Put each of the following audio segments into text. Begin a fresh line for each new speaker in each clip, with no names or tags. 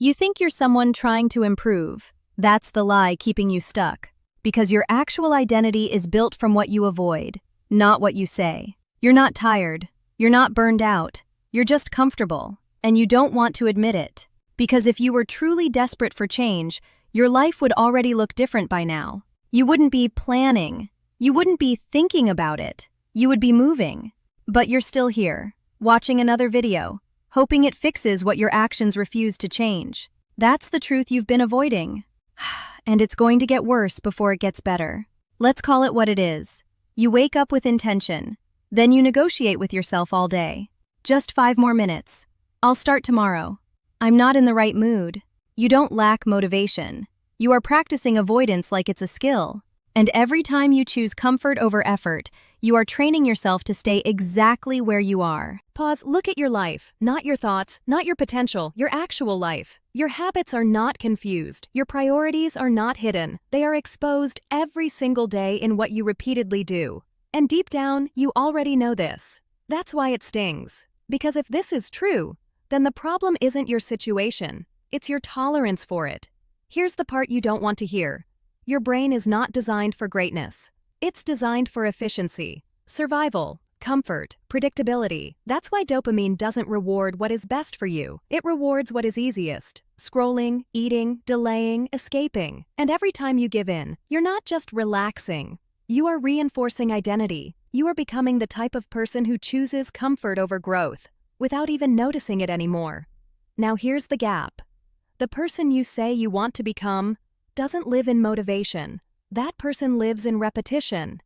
You think you're someone trying to improve. That's the lie keeping you stuck. Because your actual identity is built from what you avoid, not what you say. You're not tired. You're not burned out. You're just comfortable. And you don't want to admit it. Because if you were truly desperate for change, your life would already look different by now. You wouldn't be planning. You wouldn't be thinking about it. You would be moving. But you're still here, watching another video, hoping it fixes what your actions refuse to change. That's the truth you've been avoiding. And it's going to get worse before it gets better. Let's call it what it is. You wake up with intention. Then you negotiate with yourself all day. Just 5 more minutes. I'll start tomorrow. I'm not in the right mood. You don't lack motivation. You are practicing avoidance like it's a skill. And every time you choose comfort over effort, you are training yourself to stay exactly where you are.
Pause, look at your life, not your thoughts, not your potential, your actual life. Your habits are not confused. Your priorities are not hidden. They are exposed every single day in what you repeatedly do. And deep down, you already know this. That's why it stings. Because if this is true, then the problem isn't your situation. It's your tolerance for it. Here's the part you don't want to hear. Your brain is not designed for greatness. It's designed for efficiency, survival, comfort, predictability. That's why dopamine doesn't reward what is best for you. It rewards what is easiest. Scrolling, eating, delaying, escaping. And every time you give in, you're not just relaxing. You are reinforcing identity. You are becoming the type of person who chooses comfort over growth, without even noticing it anymore. Now here's the gap. The person you say you want to become doesn't live in motivation. That person lives in repetition.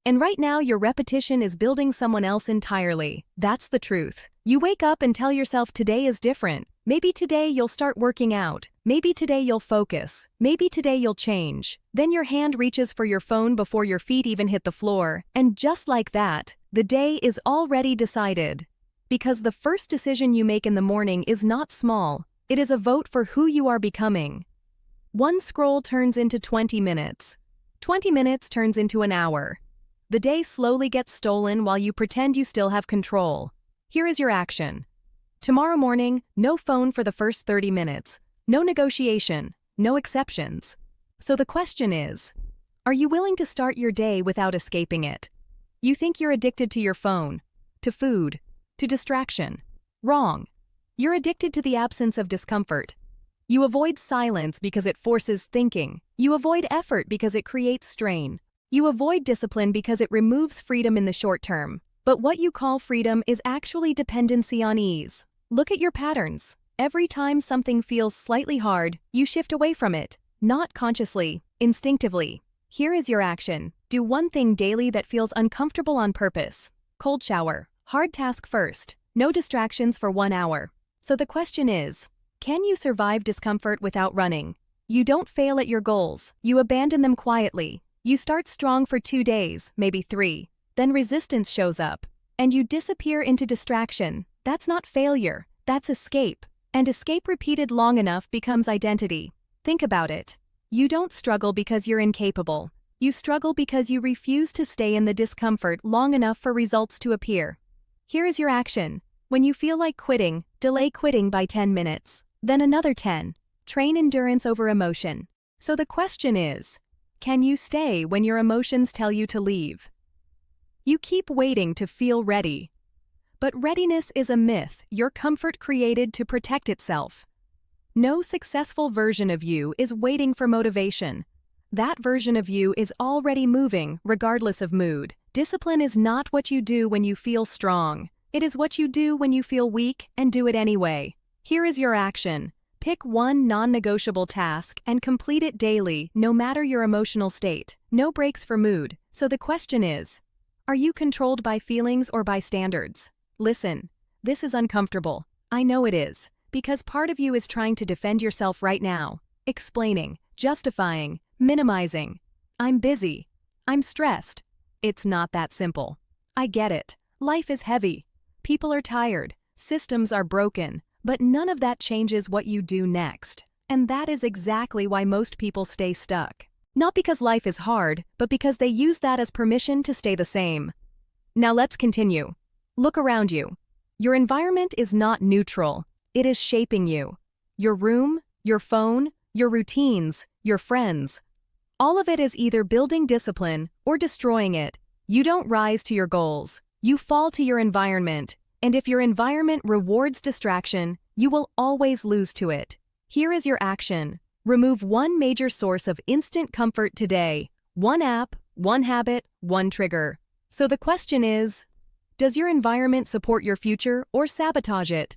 And right now, your repetition is building someone else entirely. That's the truth. You wake up and tell yourself today is different. Maybe today you'll start working out. Maybe today you'll focus. Maybe today you'll change. Then your hand reaches for your phone before your feet even hit the floor. And just like that, the day is already decided. Because the first decision you make in the morning is not small. It is a vote for who you are becoming. One scroll turns into 20 minutes. 20 minutes turns into an hour. The day slowly gets stolen while you pretend you still have control. Here is your action. Tomorrow morning, no phone for the first 30 minutes. No negotiation. No exceptions. So the question is, are you willing to start your day without escaping it? You think you're addicted to your phone, to food, to distraction. Wrong. You're addicted to the absence of discomfort. You avoid silence because it forces thinking. You avoid effort because it creates strain. You avoid discipline because it removes freedom in the short term. But what you call freedom is actually dependency on ease. Look at your patterns. Every time something feels slightly hard, you shift away from it. Not consciously, instinctively. Here is your action. Do one thing daily that feels uncomfortable on purpose. Cold shower. Hard task first. No distractions for 1 hour. So the question is, can you survive discomfort without running? You don't fail at your goals. You abandon them quietly. You start strong for 2 days, maybe 3. Then resistance shows up. And you disappear into distraction. That's not failure. That's escape. And escape repeated long enough becomes identity. Think about it. You don't struggle because you're incapable. You struggle because you refuse to stay in the discomfort long enough for results to appear. Here is your action. When you feel like quitting, delay quitting by 10 minutes. Then another 10. Train endurance over emotion. So the question is, can you stay when your emotions tell you to leave? You keep waiting to feel ready. But readiness is a myth your comfort created to protect itself. No successful version of you is waiting for motivation. That version of you is already moving, regardless of mood. Discipline is not what you do when you feel strong. It is what you do when you feel weak and do it anyway. Here is your action. Pick one non-negotiable task and complete it daily, no matter your emotional state. No breaks for mood. So the question is, are you controlled by feelings or by standards? Listen, this is uncomfortable. I know it is, because part of you is trying to defend yourself right now. Explaining, justifying, minimizing. I'm busy. I'm stressed. It's not that simple. I get it. Life is heavy. People are tired. Systems are broken. But none of that changes what you do next. And that is exactly why most people stay stuck. Not because life is hard, but because they use that as permission to stay the same. Now let's continue. Look around you. Your environment is not neutral. It is shaping you. Your room, your phone, your routines, your friends. All of it is either building discipline or destroying it. You don't rise to your goals. You fall to your environment. And if your environment rewards distraction, you will always lose to it. Here is your action. Remove one major source of instant comfort today. One app, one habit, one trigger. So the question is, does your environment support your future or sabotage it?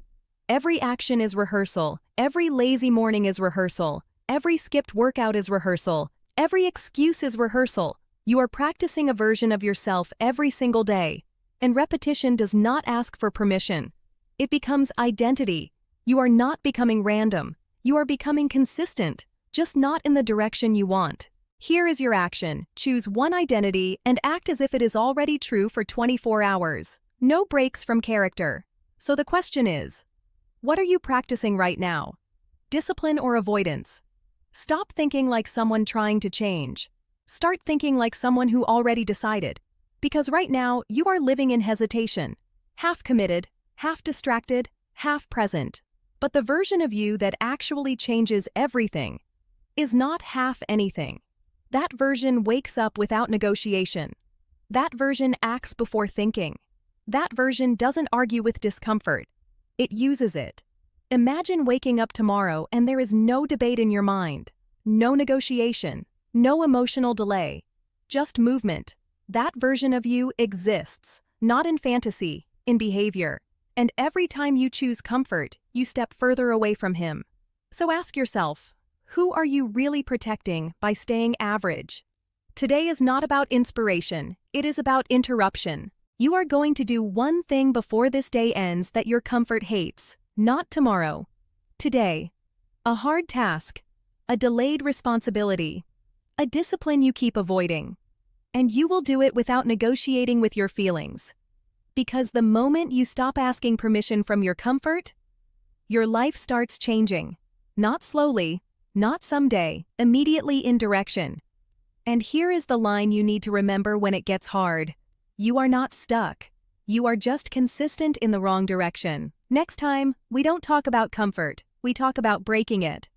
Every action is rehearsal. Every lazy morning is rehearsal. Every skipped workout is rehearsal. Every excuse is rehearsal. You are practicing a version of yourself every single day. And repetition does not ask for permission. It becomes identity. You are not becoming random. You are becoming consistent, just not in the direction you want. Here is your action. Choose one identity and act as if it is already true for 24 hours. No breaks from character. So the question is, what are you practicing right now? Discipline or avoidance? Stop thinking like someone trying to change. Start thinking like someone who already decided. Because right now, you are living in hesitation. Half committed, half distracted, half present. But the version of you that actually changes everything is not half anything. That version wakes up without negotiation. That version acts before thinking. That version doesn't argue with discomfort. It uses it. Imagine waking up tomorrow and there is no debate in your mind, no negotiation, no emotional delay, just movement. That version of you exists, not in fantasy, in behavior. And every time you choose comfort, you step further away from him. So ask yourself, who are you really protecting by staying average? Today is not about inspiration, it is about interruption. You are going to do one thing before this day ends that your comfort hates, not tomorrow. Today. A hard task, a delayed responsibility, a discipline you keep avoiding. And you will do it without negotiating with your feelings. Because the moment you stop asking permission from your comfort, your life starts changing. Not slowly, not someday, immediately in direction. And here is the line you need to remember when it gets hard. You are not stuck. You are just consistent in the wrong direction. Next time, we don't talk about comfort, we talk about breaking it.